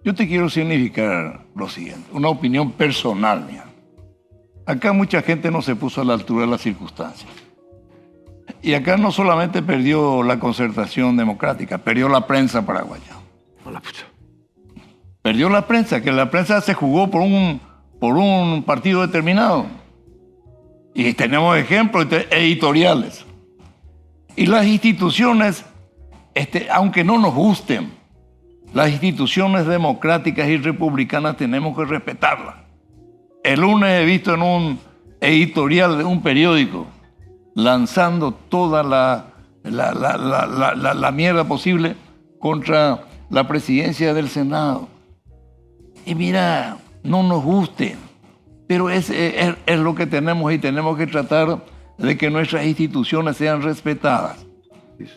Yo te quiero significar lo siguiente, una opinión personal mía. Acá mucha gente no se puso a la altura de las circunstancias. Y acá no solamente perdió la concertación democrática, perdió la prensa paraguaya. Perdió la prensa, que la prensa se jugó por un partido determinado. Y tenemos ejemplos editoriales. Y las instituciones, aunque no nos gusten, las instituciones democráticas y republicanas tenemos que respetarlas. El lunes he visto en un editorial de un periódico lanzando toda la mierda posible contra la presidencia del Senado. Y mira, no nos guste, pero es lo que tenemos, y tenemos que tratar de que nuestras instituciones sean respetadas.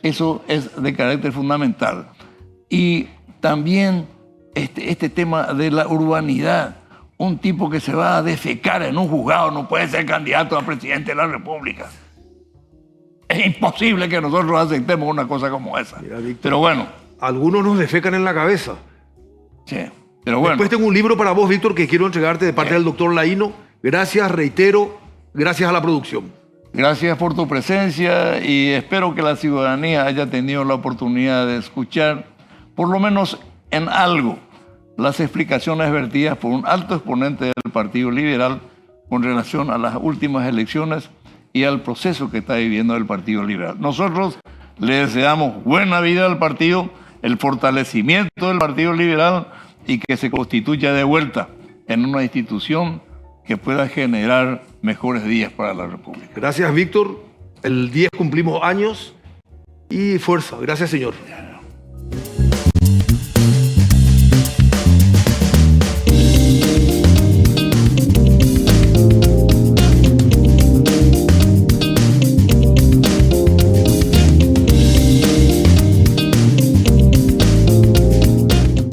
Eso es de carácter fundamental. Y también este tema de la urbanidad. Un tipo que se va a defecar en un juzgado no puede ser candidato a presidente de la República. Es imposible que nosotros aceptemos una cosa como esa. Mira, Víctor, pero bueno. Algunos nos defecan en la cabeza. Sí, pero bueno. Después tengo un libro para vos, Víctor, que quiero entregarte de parte del doctor Laíno. Gracias, reitero, gracias a la producción. Gracias por tu presencia, y espero que la ciudadanía haya tenido la oportunidad de escuchar, por lo menos en algo, las explicaciones vertidas por un alto exponente del Partido Liberal con relación a las últimas elecciones y al proceso que está viviendo el Partido Liberal. Nosotros le deseamos buena vida al partido, el fortalecimiento del Partido Liberal, y que se constituya de vuelta en una institución que pueda generar mejores días para la República. Gracias, Víctor. El 10 cumplimos años, y fuerza. Gracias, señor.